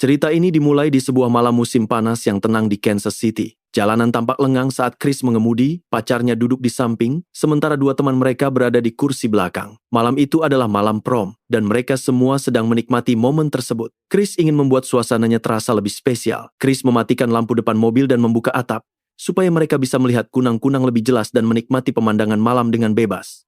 Cerita ini dimulai di sebuah malam musim panas yang tenang di Kansas City. Jalanan tampak lengang saat Chris mengemudi, pacarnya duduk di samping, sementara dua teman mereka berada di kursi belakang. Malam itu adalah malam prom, dan mereka semua sedang menikmati momen tersebut. Chris ingin membuat suasananya terasa lebih spesial. Chris mematikan lampu depan mobil dan membuka atap, supaya mereka bisa melihat kunang-kunang lebih jelas dan menikmati pemandangan malam dengan bebas.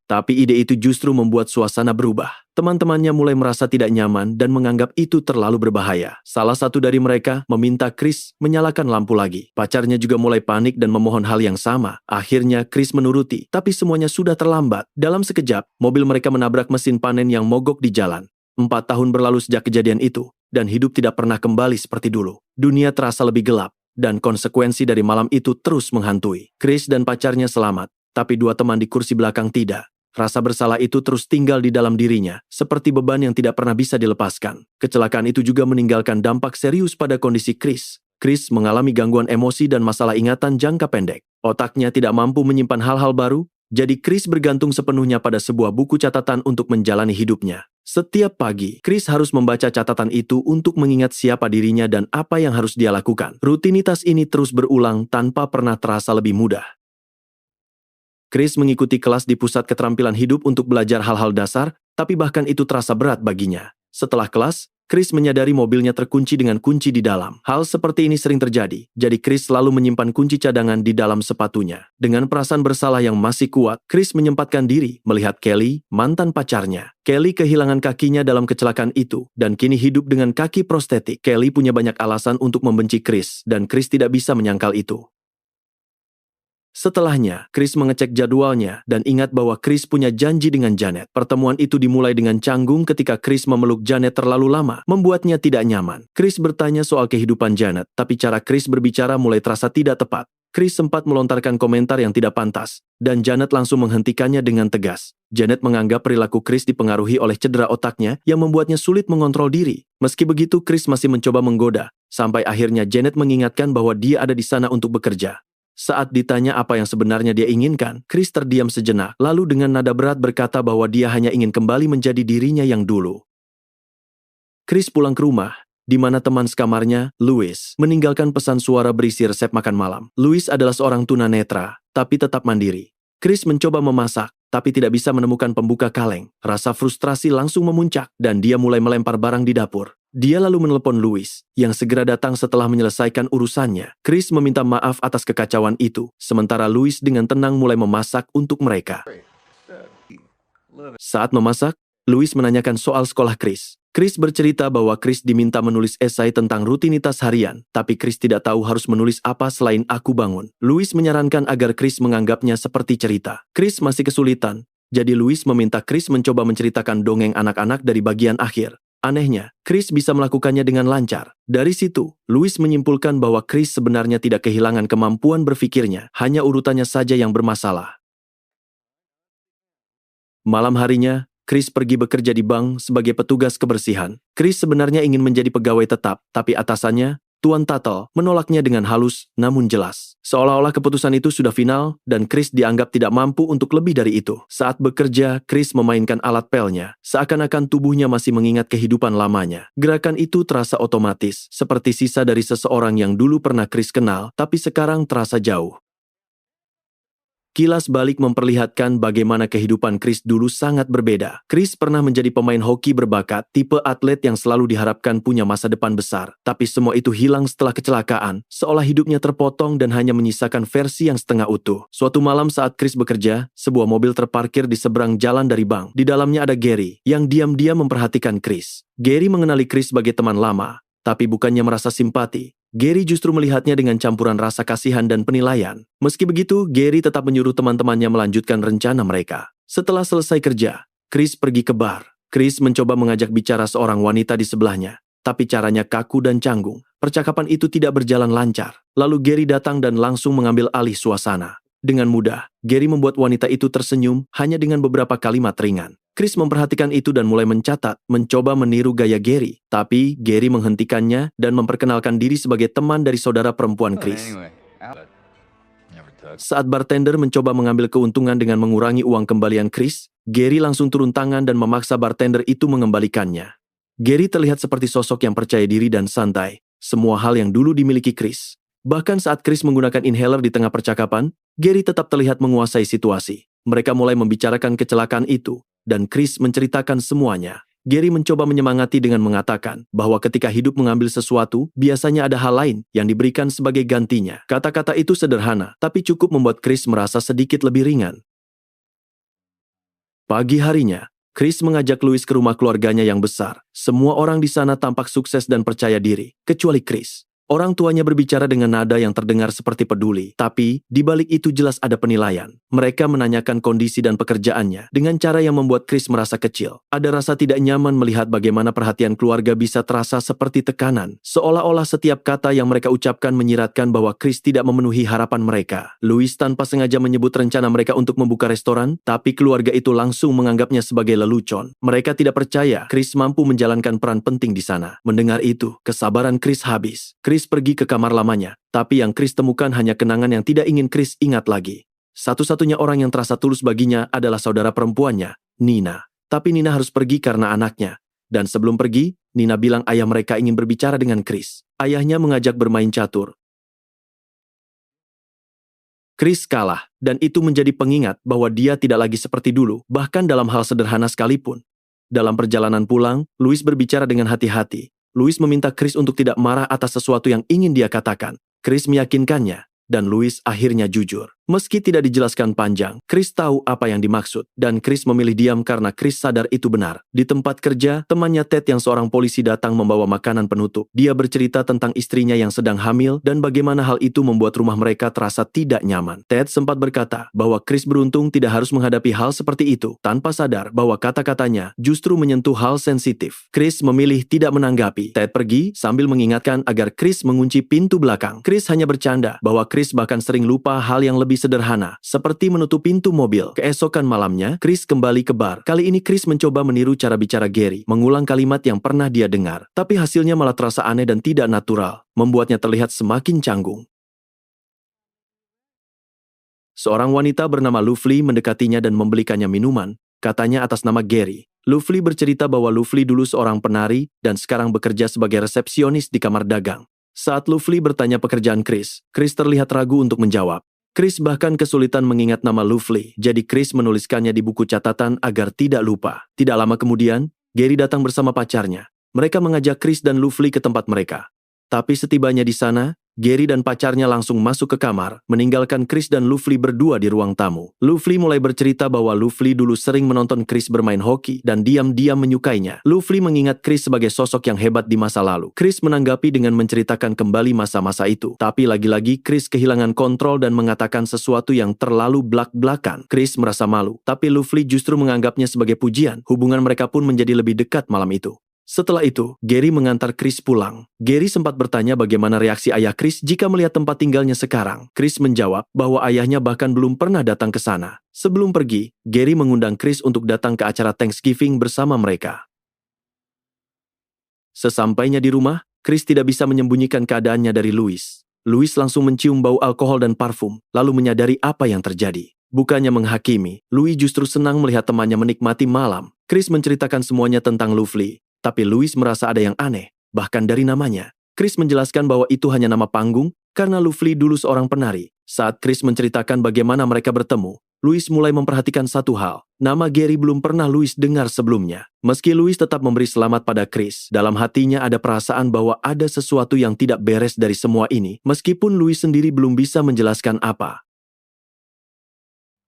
Tapi ide itu justru membuat suasana berubah. Teman-temannya mulai merasa tidak nyaman dan menganggap itu terlalu berbahaya. Salah satu dari mereka meminta Chris menyalakan lampu lagi. Pacarnya juga mulai panik dan memohon hal yang sama. Akhirnya Chris menuruti, tapi semuanya sudah terlambat. Dalam sekejap, mobil mereka menabrak mesin panen yang mogok di jalan. 4 tahun berlalu sejak kejadian itu, dan hidup tidak pernah kembali seperti dulu. Dunia terasa lebih gelap, dan konsekuensi dari malam itu terus menghantui. Chris dan pacarnya selamat, tapi dua teman di kursi belakang tidak. Rasa bersalah itu terus tinggal di dalam dirinya, seperti beban yang tidak pernah bisa dilepaskan. Kecelakaan itu juga meninggalkan dampak serius pada kondisi Chris. Chris mengalami gangguan emosi dan masalah ingatan jangka pendek. Otaknya tidak mampu menyimpan hal-hal baru, jadi Chris bergantung sepenuhnya pada sebuah buku catatan untuk menjalani hidupnya. Setiap pagi, Chris harus membaca catatan itu untuk mengingat siapa dirinya dan apa yang harus dia lakukan. Rutinitas ini terus berulang tanpa pernah terasa lebih mudah. Chris mengikuti kelas di pusat keterampilan hidup untuk belajar hal-hal dasar, tapi bahkan itu terasa berat baginya. Setelah kelas, Chris menyadari mobilnya terkunci dengan kunci di dalam. Hal seperti ini sering terjadi, jadi Chris selalu menyimpan kunci cadangan di dalam sepatunya. Dengan perasaan bersalah yang masih kuat, Chris menyempatkan diri melihat Kelly, mantan pacarnya. Kelly kehilangan kakinya dalam kecelakaan itu, dan kini hidup dengan kaki prostetik. Kelly punya banyak alasan untuk membenci Chris, dan Chris tidak bisa menyangkal itu. Setelahnya, Chris mengecek jadwalnya dan ingat bahwa Chris punya janji dengan Janet. Pertemuan itu dimulai dengan canggung ketika Chris memeluk Janet terlalu lama, membuatnya tidak nyaman. Chris bertanya soal kehidupan Janet, tapi cara Chris berbicara mulai terasa tidak tepat. Chris sempat melontarkan komentar yang tidak pantas, dan Janet langsung menghentikannya dengan tegas. Janet menganggap perilaku Chris dipengaruhi oleh cedera otaknya yang membuatnya sulit mengontrol diri. Meski begitu, Chris masih mencoba menggoda, sampai akhirnya Janet mengingatkan bahwa dia ada di sana untuk bekerja. Saat ditanya apa yang sebenarnya dia inginkan, Chris terdiam sejenak, lalu dengan nada berat berkata bahwa dia hanya ingin kembali menjadi dirinya yang dulu. Chris pulang ke rumah, di mana teman sekamarnya, Louis, meninggalkan pesan suara berisi resep makan malam. Louis adalah seorang tunanetra, tapi tetap mandiri. Chris mencoba memasak, tapi tidak bisa menemukan pembuka kaleng. Rasa frustrasi langsung memuncak, dan dia mulai melempar barang di dapur. Dia lalu menelepon Louis, yang segera datang setelah menyelesaikan urusannya. Chris meminta maaf atas kekacauan itu, sementara Louis dengan tenang mulai memasak untuk mereka. Saat memasak, Louis menanyakan soal sekolah Chris. Chris bercerita bahwa Chris diminta menulis esai tentang rutinitas harian, tapi Chris tidak tahu harus menulis apa selain aku bangun. Louis menyarankan agar Chris menganggapnya seperti cerita. Chris masih kesulitan, jadi Louis meminta Chris mencoba menceritakan dongeng anak-anak dari bagian akhir. Anehnya, Chris bisa melakukannya dengan lancar. Dari situ, Louis menyimpulkan bahwa Chris sebenarnya tidak kehilangan kemampuan berpikirnya, hanya urutannya saja yang bermasalah. Malam harinya, Chris pergi bekerja di bank sebagai petugas kebersihan. Chris sebenarnya ingin menjadi pegawai tetap, tapi atasannya, Tuan Tuttle, menolaknya dengan halus namun jelas. Seolah-olah keputusan itu sudah final dan Chris dianggap tidak mampu untuk lebih dari itu. Saat bekerja, Chris memainkan alat pelnya, seakan-akan tubuhnya masih mengingat kehidupan lamanya. Gerakan itu terasa otomatis, seperti sisa dari seseorang yang dulu pernah Chris kenal, tapi sekarang terasa jauh. Kilas balik memperlihatkan bagaimana kehidupan Chris dulu sangat berbeda. Chris pernah menjadi pemain hoki berbakat, tipe atlet yang selalu diharapkan punya masa depan besar. Tapi semua itu hilang setelah kecelakaan, seolah hidupnya terpotong dan hanya menyisakan versi yang setengah utuh. Suatu malam saat Chris bekerja, sebuah mobil terparkir di seberang jalan dari bank. Di dalamnya ada Gary, yang diam-diam memperhatikan Chris. Gary mengenali Chris sebagai teman lama, tapi bukannya merasa simpati. Gary justru melihatnya dengan campuran rasa kasihan dan penilaian. Meski begitu, Gary tetap menyuruh teman-temannya melanjutkan rencana mereka. Setelah selesai kerja, Chris pergi ke bar. Chris mencoba mengajak bicara seorang wanita di sebelahnya, tapi caranya kaku dan canggung. Percakapan itu tidak berjalan lancar. Lalu Gary datang dan langsung mengambil alih suasana. Dengan mudah, Gary membuat wanita itu tersenyum hanya dengan beberapa kalimat ringan. Chris memperhatikan itu dan mulai mencatat, mencoba meniru gaya Gary. Tapi Gary menghentikannya dan memperkenalkan diri sebagai teman dari saudara perempuan Chris. Saat bartender mencoba mengambil keuntungan dengan mengurangi uang kembalian Chris, Gary langsung turun tangan dan memaksa bartender itu mengembalikannya. Gary terlihat seperti sosok yang percaya diri dan santai, semua hal yang dulu dimiliki Chris. Bahkan saat Chris menggunakan inhaler di tengah percakapan, Gary tetap terlihat menguasai situasi. Mereka mulai membicarakan kecelakaan itu, dan Chris menceritakan semuanya. Gary mencoba menyemangati dengan mengatakan bahwa ketika hidup mengambil sesuatu, biasanya ada hal lain yang diberikan sebagai gantinya. Kata-kata itu sederhana, tapi cukup membuat Chris merasa sedikit lebih ringan. Pagi harinya, Chris mengajak Louis ke rumah keluarganya yang besar. Semua orang di sana tampak sukses dan percaya diri, kecuali Chris. Orang tuanya berbicara dengan nada yang terdengar seperti peduli, tapi di balik itu jelas ada penilaian. Mereka menanyakan kondisi dan pekerjaannya dengan cara yang membuat Chris merasa kecil. Ada rasa tidak nyaman melihat bagaimana perhatian keluarga bisa terasa seperti tekanan, seolah-olah setiap kata yang mereka ucapkan menyiratkan bahwa Chris tidak memenuhi harapan mereka. Louis tanpa sengaja menyebut rencana mereka untuk membuka restoran, tapi keluarga itu langsung menganggapnya sebagai lelucon. Mereka tidak percaya Chris mampu menjalankan peran penting di sana. Mendengar itu, kesabaran Chris habis. Chris pergi ke kamar lamanya, tapi yang Chris temukan hanya kenangan yang tidak ingin Chris ingat lagi. Satu-satunya orang yang terasa tulus baginya adalah saudara perempuannya, Nina. Tapi Nina harus pergi karena anaknya. Dan sebelum pergi, Nina bilang ayah mereka ingin berbicara dengan Chris. Ayahnya mengajak bermain catur. Chris kalah, dan itu menjadi pengingat bahwa dia tidak lagi seperti dulu, bahkan dalam hal sederhana sekalipun. Dalam perjalanan pulang, Louis berbicara dengan hati-hati. Louis meminta Chris untuk tidak marah atas sesuatu yang ingin dia katakan. Chris meyakinkannya, dan Louis akhirnya jujur. Meski tidak dijelaskan panjang, Chris tahu apa yang dimaksud, dan Chris memilih diam karena Chris sadar itu benar. Di tempat kerja, temannya Ted yang seorang polisi datang membawa makanan penutup. Dia bercerita tentang istrinya yang sedang hamil dan bagaimana hal itu membuat rumah mereka terasa tidak nyaman. Ted sempat berkata bahwa Chris beruntung tidak harus menghadapi hal seperti itu, tanpa sadar bahwa kata-katanya justru menyentuh hal sensitif. Chris memilih tidak menanggapi. Ted pergi sambil mengingatkan agar Chris mengunci pintu belakang. Chris hanya bercanda bahwa Chris bahkan sering lupa hal yang lebih sederhana, seperti menutup pintu mobil. Keesokan malamnya, Chris kembali ke bar. Kali ini Chris mencoba meniru cara bicara Gary, mengulang kalimat yang pernah dia dengar. Tapi hasilnya malah terasa aneh dan tidak natural, membuatnya terlihat semakin canggung. Seorang wanita bernama Lovely mendekatinya dan membelikannya minuman, katanya atas nama Gary. Lovely bercerita bahwa Lovely dulu seorang penari dan sekarang bekerja sebagai resepsionis di kamar dagang. Saat Lovely bertanya pekerjaan Chris terlihat ragu untuk menjawab. Chris bahkan kesulitan mengingat nama Lovely, jadi Chris menuliskannya di buku catatan agar tidak lupa. Tidak lama kemudian, Gary datang bersama pacarnya. Mereka mengajak Chris dan Lovely ke tempat mereka. Tapi setibanya di sana, Gary dan pacarnya langsung masuk ke kamar, meninggalkan Chris dan Lovely berdua di ruang tamu. Lovely mulai bercerita bahwa Lovely dulu sering menonton Chris bermain hoki dan diam-diam menyukainya. Lovely mengingat Chris sebagai sosok yang hebat di masa lalu. Chris menanggapi dengan menceritakan kembali masa-masa itu. Tapi lagi-lagi Chris kehilangan kontrol dan mengatakan sesuatu yang terlalu blak-blakan. Chris merasa malu, tapi Lovely justru menganggapnya sebagai pujian. Hubungan mereka pun menjadi lebih dekat malam itu. Setelah itu, Gary mengantar Chris pulang. Gary sempat bertanya bagaimana reaksi ayah Chris jika melihat tempat tinggalnya sekarang. Chris menjawab bahwa ayahnya bahkan belum pernah datang ke sana. Sebelum pergi, Gary mengundang Chris untuk datang ke acara Thanksgiving bersama mereka. Sesampainya di rumah, Chris tidak bisa menyembunyikan keadaannya dari Louis. Louis langsung mencium bau alkohol dan parfum, lalu menyadari apa yang terjadi. Bukannya menghakimi, Louis justru senang melihat temannya menikmati malam. Chris menceritakan semuanya tentang Lovely. Tapi Louis merasa ada yang aneh, bahkan dari namanya. Chris menjelaskan bahwa itu hanya nama panggung, karena Lovely dulu seorang penari. Saat Chris menceritakan bagaimana mereka bertemu, Louis mulai memperhatikan satu hal. Nama Gary belum pernah Louis dengar sebelumnya. Meski Louis tetap memberi selamat pada Chris, dalam hatinya ada perasaan bahwa ada sesuatu yang tidak beres dari semua ini, meskipun Louis sendiri belum bisa menjelaskan apa.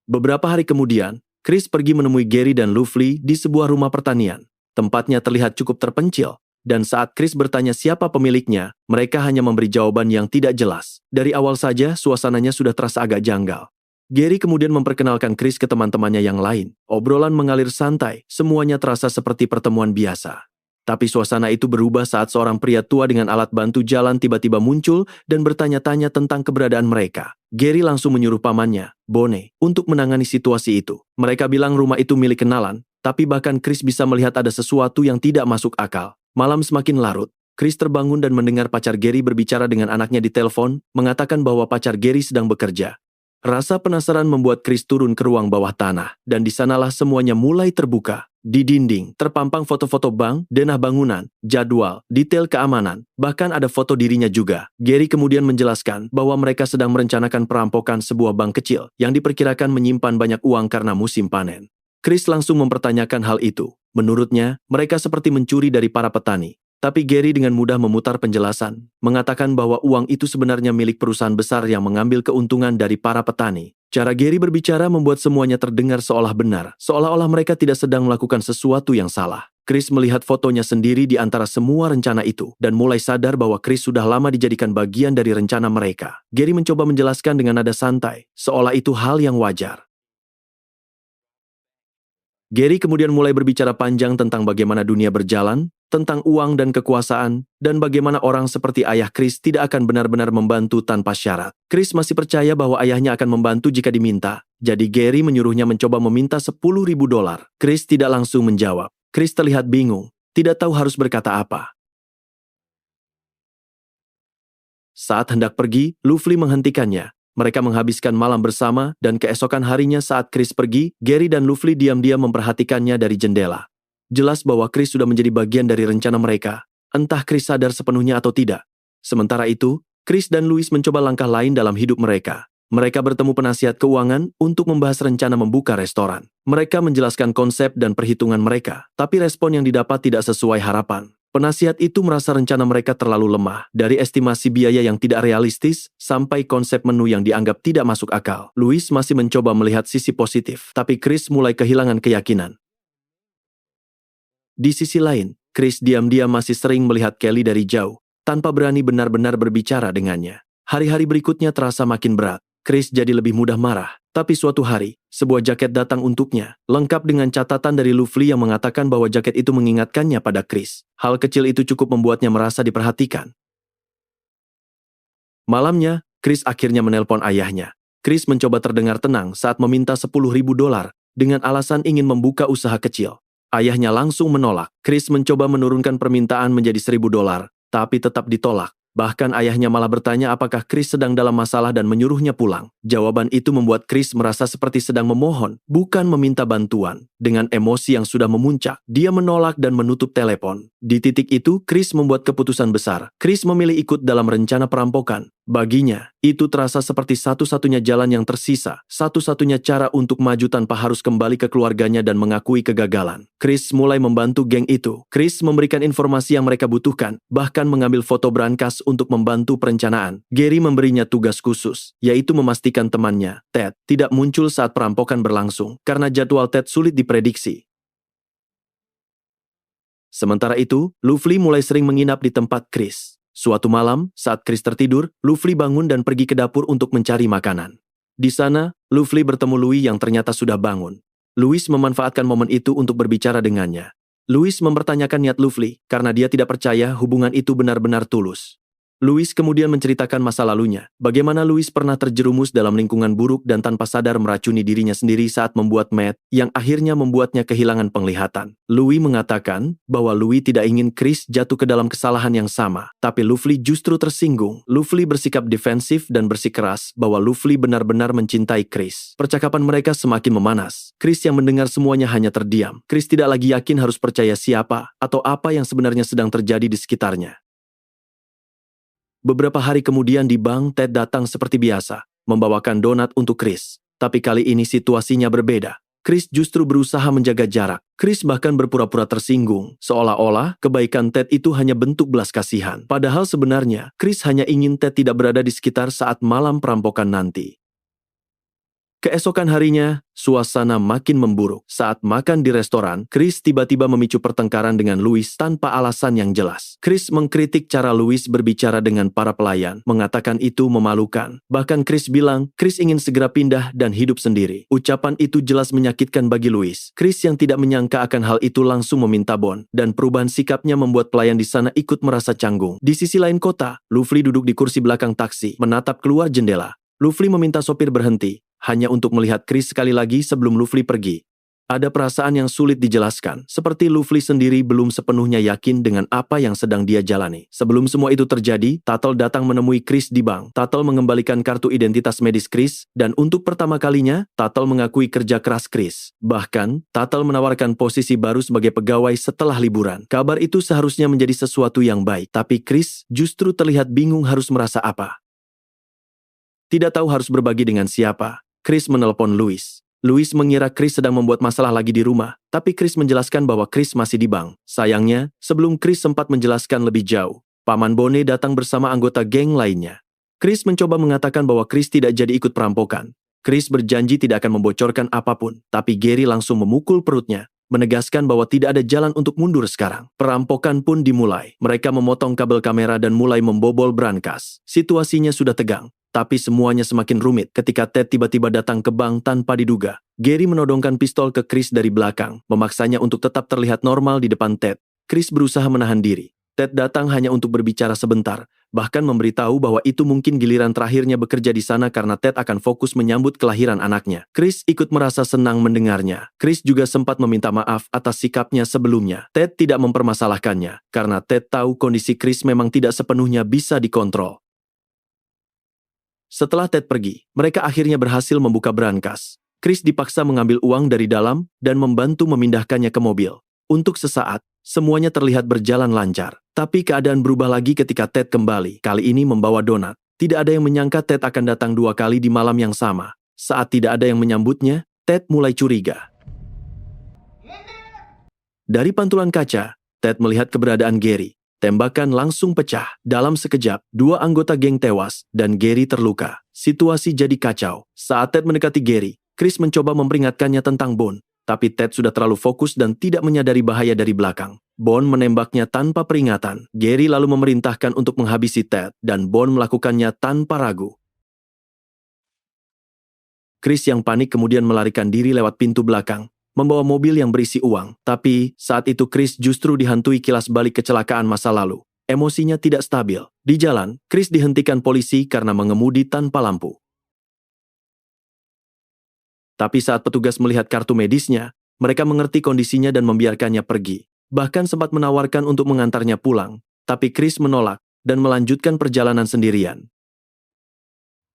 Beberapa hari kemudian, Chris pergi menemui Gary dan Lovely di sebuah rumah pertanian. Tempatnya terlihat cukup terpencil, dan saat Chris bertanya siapa pemiliknya, mereka hanya memberi jawaban yang tidak jelas. Dari awal saja, suasananya sudah terasa agak janggal. Gary kemudian memperkenalkan Chris ke teman-temannya yang lain. Obrolan mengalir santai, semuanya terasa seperti pertemuan biasa. Tapi suasana itu berubah saat seorang pria tua dengan alat bantu jalan tiba-tiba muncul dan bertanya-tanya tentang keberadaan mereka. Gary langsung menyuruh pamannya, Bonnie, untuk menangani situasi itu. Mereka bilang rumah itu milik kenalan, tapi bahkan Chris bisa melihat ada sesuatu yang tidak masuk akal. Malam semakin larut. Chris terbangun dan mendengar pacar Gary berbicara dengan anaknya di telepon, mengatakan bahwa pacar Gary sedang bekerja. Rasa penasaran membuat Chris turun ke ruang bawah tanah, dan di sanalah semuanya mulai terbuka. Di dinding, terpampang foto-foto bank, denah bangunan, jadwal, detail keamanan, bahkan ada foto dirinya juga. Gary kemudian menjelaskan bahwa mereka sedang merencanakan perampokan sebuah bank kecil yang diperkirakan menyimpan banyak uang karena musim panen. Chris langsung mempertanyakan hal itu. Menurutnya, mereka seperti mencuri dari para petani. Tapi Gary dengan mudah memutar penjelasan, mengatakan bahwa uang itu sebenarnya milik perusahaan besar yang mengambil keuntungan dari para petani. Cara Gary berbicara membuat semuanya terdengar seolah benar, seolah-olah mereka tidak sedang melakukan sesuatu yang salah. Chris melihat fotonya sendiri di antara semua rencana itu, dan mulai sadar bahwa Chris sudah lama dijadikan bagian dari rencana mereka. Gary mencoba menjelaskan dengan nada santai, seolah itu hal yang wajar. Gary kemudian mulai berbicara panjang tentang bagaimana dunia berjalan, tentang uang dan kekuasaan, dan bagaimana orang seperti ayah Chris tidak akan benar-benar membantu tanpa syarat. Chris masih percaya bahwa ayahnya akan membantu jika diminta, jadi Gary menyuruhnya mencoba meminta $10.000. Chris tidak langsung menjawab. Chris terlihat bingung, tidak tahu harus berkata apa. Saat hendak pergi, Lovely menghentikannya. Mereka menghabiskan malam bersama, dan keesokan harinya saat Chris pergi, Gary dan Lovely diam-diam memperhatikannya dari jendela. Jelas bahwa Chris sudah menjadi bagian dari rencana mereka, entah Chris sadar sepenuhnya atau tidak. Sementara itu, Chris dan Louis mencoba langkah lain dalam hidup mereka. Mereka bertemu penasihat keuangan untuk membahas rencana membuka restoran. Mereka menjelaskan konsep dan perhitungan mereka, tapi respon yang didapat tidak sesuai harapan. Penasihat itu merasa rencana mereka terlalu lemah, dari estimasi biaya yang tidak realistis sampai konsep menu yang dianggap tidak masuk akal. Louis masih mencoba melihat sisi positif, tapi Chris mulai kehilangan keyakinan. Di sisi lain, Chris diam-diam masih sering melihat Kelly dari jauh, tanpa berani benar-benar berbicara dengannya. Hari-hari berikutnya terasa makin berat. Chris jadi lebih mudah marah, tapi suatu hari, sebuah jaket datang untuknya, lengkap dengan catatan dari Lovely yang mengatakan bahwa jaket itu mengingatkannya pada Chris. Hal kecil itu cukup membuatnya merasa diperhatikan. Malamnya, Chris akhirnya menelpon ayahnya. Chris mencoba terdengar tenang saat meminta $10.000 dengan alasan ingin membuka usaha kecil. Ayahnya langsung menolak. Chris mencoba menurunkan permintaan menjadi $1.000, tapi tetap ditolak. Bahkan ayahnya malah bertanya apakah Chris sedang dalam masalah dan menyuruhnya pulang. Jawaban itu membuat Chris merasa seperti sedang memohon, bukan meminta bantuan. Dengan emosi yang sudah memuncak, dia menolak dan menutup telepon. Di titik itu, Chris membuat keputusan besar. Chris memilih ikut dalam rencana perampokan. Baginya, itu terasa seperti satu-satunya jalan yang tersisa, satu-satunya cara untuk maju tanpa harus kembali ke keluarganya dan mengakui kegagalan. Chris mulai membantu geng itu. Chris memberikan informasi yang mereka butuhkan, bahkan mengambil foto brankas untuk membantu perencanaan. Gary memberinya tugas khusus, yaitu memastikan temannya, Ted, tidak muncul saat perampokan berlangsung, karena jadwal Ted sulit diprediksi. Sementara itu, Lovely mulai sering menginap di tempat Chris. Suatu malam, saat Chris tertidur, Lovely bangun dan pergi ke dapur untuk mencari makanan. Di sana, Lovely bertemu Louis yang ternyata sudah bangun. Louis memanfaatkan momen itu untuk berbicara dengannya. Louis mempertanyakan niat Lovely karena dia tidak percaya hubungan itu benar-benar tulus. Louis kemudian menceritakan masa lalunya, bagaimana Louis pernah terjerumus dalam lingkungan buruk dan tanpa sadar meracuni dirinya sendiri saat membuat meth, yang akhirnya membuatnya kehilangan penglihatan. Louis mengatakan bahwa Louis tidak ingin Chris jatuh ke dalam kesalahan yang sama, tapi Lovely justru tersinggung. Lovely bersikap defensif dan bersikeras bahwa Lovely benar-benar mencintai Chris. Percakapan mereka semakin memanas. Chris yang mendengar semuanya hanya terdiam. Chris tidak lagi yakin harus percaya siapa atau apa yang sebenarnya sedang terjadi di sekitarnya. Beberapa hari kemudian di bank, Ted datang seperti biasa, membawakan donat untuk Chris. Tapi kali ini situasinya berbeda. Chris justru berusaha menjaga jarak. Chris bahkan berpura-pura tersinggung, seolah-olah kebaikan Ted itu hanya bentuk belas kasihan. Padahal sebenarnya, Chris hanya ingin Ted tidak berada di sekitar saat malam perampokan nanti. Keesokan harinya, suasana makin memburuk. Saat makan di restoran, Chris tiba-tiba memicu pertengkaran dengan Louis tanpa alasan yang jelas. Chris mengkritik cara Louis berbicara dengan para pelayan, mengatakan itu memalukan. Bahkan Chris bilang, Chris ingin segera pindah dan hidup sendiri. Ucapan itu jelas menyakitkan bagi Louis. Chris yang tidak menyangka akan hal itu langsung meminta bon, dan perubahan sikapnya membuat pelayan di sana ikut merasa canggung. Di sisi lain kota, Lovely duduk di kursi belakang taksi, menatap keluar jendela. Lovely meminta sopir berhenti, hanya untuk melihat Chris sekali lagi sebelum Lovely pergi. Ada perasaan yang sulit dijelaskan, seperti Luffy sendiri belum sepenuhnya yakin dengan apa yang sedang dia jalani. Sebelum semua itu terjadi, Tuttle datang menemui Chris di bank. Tuttle mengembalikan kartu identitas medis Chris, dan untuk pertama kalinya, Tuttle mengakui kerja keras Chris. Bahkan, Tuttle menawarkan posisi baru sebagai pegawai setelah liburan. Kabar itu seharusnya menjadi sesuatu yang baik, tapi Chris justru terlihat bingung harus merasa apa. Tidak tahu harus berbagi dengan siapa, Chris menelpon Louis. Louis mengira Chris sedang membuat masalah lagi di rumah, tapi Chris menjelaskan bahwa Chris masih di bank. Sayangnya, sebelum Chris sempat menjelaskan lebih jauh, Paman Bone datang bersama anggota geng lainnya. Chris mencoba mengatakan bahwa Chris tidak jadi ikut perampokan. Chris berjanji tidak akan membocorkan apapun, tapi Gary langsung memukul perutnya, menegaskan bahwa tidak ada jalan untuk mundur sekarang. Perampokan pun dimulai. Mereka memotong kabel kamera dan mulai membobol brankas. Situasinya sudah tegang. Tapi semuanya semakin rumit ketika Ted tiba-tiba datang ke bank tanpa diduga. Gary menodongkan pistol ke Chris dari belakang, memaksanya untuk tetap terlihat normal di depan Ted. Chris berusaha menahan diri. Ted datang hanya untuk berbicara sebentar, bahkan memberitahu bahwa itu mungkin giliran terakhirnya bekerja di sana karena Ted akan fokus menyambut kelahiran anaknya. Chris ikut merasa senang mendengarnya. Chris juga sempat meminta maaf atas sikapnya sebelumnya. Ted tidak mempermasalahkannya, karena Ted tahu kondisi Chris memang tidak sepenuhnya bisa dikontrol. Setelah Ted pergi, mereka akhirnya berhasil membuka brankas. Chris dipaksa mengambil uang dari dalam dan membantu memindahkannya ke mobil. Untuk sesaat, semuanya terlihat berjalan lancar. Tapi keadaan berubah lagi ketika Ted kembali, kali ini membawa donat. Tidak ada yang menyangka Ted akan datang 2 kali di malam yang sama. Saat tidak ada yang menyambutnya, Ted mulai curiga. Dari pantulan kaca, Ted melihat keberadaan Gary. Tembakan langsung pecah. Dalam sekejap, 2 anggota geng tewas dan Gary terluka. Situasi jadi kacau. Saat Ted mendekati Gary, Chris mencoba memperingatkannya tentang Bone. Tapi Ted sudah terlalu fokus dan tidak menyadari bahaya dari belakang. Bone menembaknya tanpa peringatan. Gary lalu memerintahkan untuk menghabisi Ted, dan Bone melakukannya tanpa ragu. Chris yang panik kemudian melarikan diri lewat pintu belakang, membawa mobil yang berisi uang. Tapi, saat itu Chris justru dihantui kilas balik kecelakaan masa lalu. Emosinya tidak stabil. Di jalan, Chris dihentikan polisi karena mengemudi tanpa lampu. Tapi saat petugas melihat kartu medisnya, mereka mengerti kondisinya dan membiarkannya pergi. Bahkan sempat menawarkan untuk mengantarnya pulang. Tapi Chris menolak dan melanjutkan perjalanan sendirian.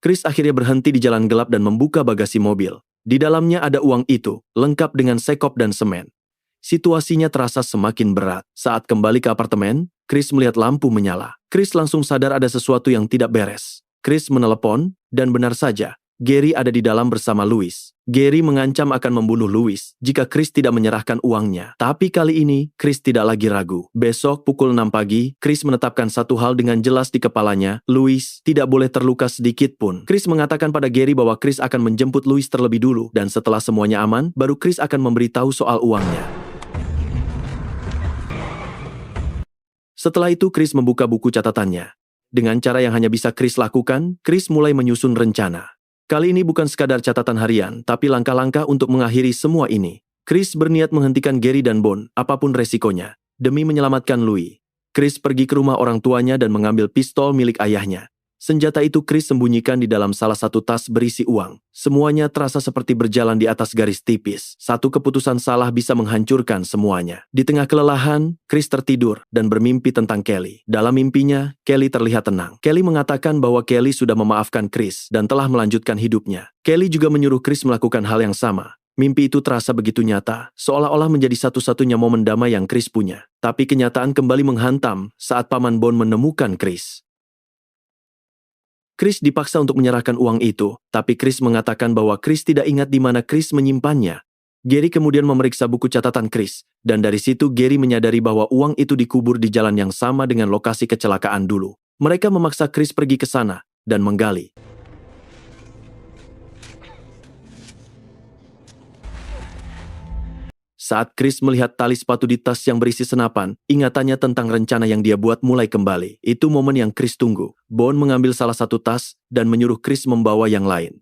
Chris akhirnya berhenti di jalan gelap dan membuka bagasi mobil. Di dalamnya ada uang itu, lengkap dengan sekop dan semen. Situasinya terasa semakin berat. Saat kembali ke apartemen, Chris melihat lampu menyala. Chris langsung sadar ada sesuatu yang tidak beres. Chris menelepon, dan benar saja, Gary ada di dalam bersama Louis. Gary mengancam akan membunuh Louis jika Chris tidak menyerahkan uangnya. Tapi kali ini, Chris tidak lagi ragu. Besok pukul 6 pagi, Chris menetapkan satu hal dengan jelas di kepalanya. Louis tidak boleh terluka sedikit pun. Chris mengatakan pada Gary bahwa Chris akan menjemput Louis terlebih dulu. Dan setelah semuanya aman, baru Chris akan memberitahu soal uangnya. Setelah itu, Chris membuka buku catatannya. Dengan cara yang hanya bisa Chris lakukan, Chris mulai menyusun rencana. Kali ini bukan sekadar catatan harian, tapi langkah-langkah untuk mengakhiri semua ini. Chris berniat menghentikan Gary dan Bone, apapun resikonya, demi menyelamatkan Louis. Chris pergi ke rumah orang tuanya dan mengambil pistol milik ayahnya. Senjata itu Chris sembunyikan di dalam salah satu tas berisi uang. Semuanya terasa seperti berjalan di atas garis tipis. Satu keputusan salah bisa menghancurkan semuanya. Di tengah kelelahan, Chris tertidur dan bermimpi tentang Kelly. Dalam mimpinya, Kelly terlihat tenang. Kelly mengatakan bahwa Kelly sudah memaafkan Chris dan telah melanjutkan hidupnya. Kelly juga menyuruh Chris melakukan hal yang sama. Mimpi itu terasa begitu nyata, seolah-olah menjadi satu-satunya momen damai yang Chris punya. Tapi kenyataan kembali menghantam saat Paman Bone menemukan Chris. Chris dipaksa untuk menyerahkan uang itu, tapi Chris mengatakan bahwa Chris tidak ingat di mana Chris menyimpannya. Gary kemudian memeriksa buku catatan Chris, dan dari situ Gary menyadari bahwa uang itu dikubur di jalan yang sama dengan lokasi kecelakaan dulu. Mereka memaksa Chris pergi ke sana dan menggali. Saat Chris melihat tali sepatu di tas yang berisi senapan, ingatannya tentang rencana yang dia buat mulai kembali. Itu momen yang Chris tunggu. Bone mengambil salah satu tas dan menyuruh Chris membawa yang lain.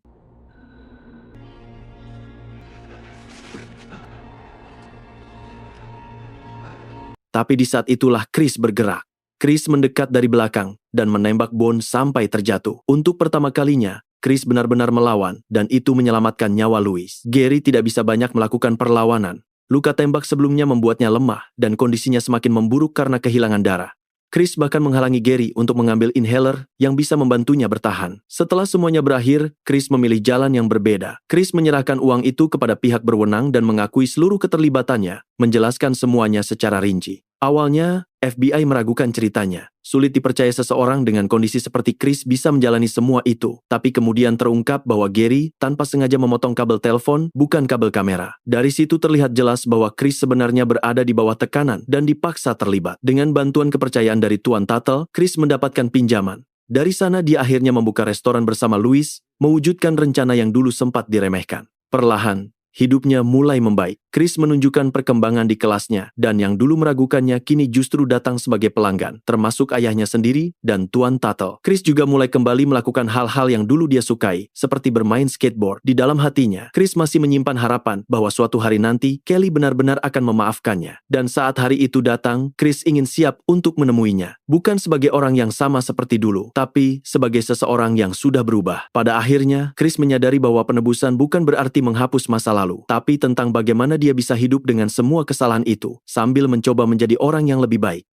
Tapi di saat itulah Chris bergerak. Chris mendekat dari belakang dan menembak Bone sampai terjatuh. Untuk pertama kalinya, Chris benar-benar melawan, dan itu menyelamatkan nyawa Louis. Gary tidak bisa banyak melakukan perlawanan. Luka tembak sebelumnya membuatnya lemah, dan kondisinya semakin memburuk karena kehilangan darah. Chris bahkan menghalangi Gary untuk mengambil inhaler yang bisa membantunya bertahan. Setelah semuanya berakhir, Chris memilih jalan yang berbeda. Chris menyerahkan uang itu kepada pihak berwenang dan mengakui seluruh keterlibatannya, menjelaskan semuanya secara rinci. Awalnya, FBI meragukan ceritanya. Sulit dipercaya seseorang dengan kondisi seperti Chris bisa menjalani semua itu. Tapi kemudian terungkap bahwa Gary tanpa sengaja memotong kabel telepon, bukan kabel kamera. Dari situ terlihat jelas bahwa Chris sebenarnya berada di bawah tekanan dan dipaksa terlibat. Dengan bantuan kepercayaan dari Tuan Tuttle, Chris mendapatkan pinjaman. Dari sana dia akhirnya membuka restoran bersama Louis, mewujudkan rencana yang dulu sempat diremehkan. Perlahan, hidupnya mulai membaik. Chris menunjukkan perkembangan di kelasnya, dan yang dulu meragukannya kini justru datang sebagai pelanggan, termasuk ayahnya sendiri dan Tuan Tuttle. Chris juga mulai kembali melakukan hal-hal yang dulu dia sukai, seperti bermain skateboard. Di dalam hatinya, Chris masih menyimpan harapan bahwa suatu hari nanti Kelly benar-benar akan memaafkannya. Dan saat hari itu datang, Chris ingin siap untuk menemuinya. Bukan sebagai orang yang sama seperti dulu, tapi sebagai seseorang yang sudah berubah. Pada akhirnya, Chris menyadari bahwa penebusan bukan berarti menghapus masa lalu, tapi tentang bagaimana dia bisa hidup dengan semua kesalahan itu, sambil mencoba menjadi orang yang lebih baik.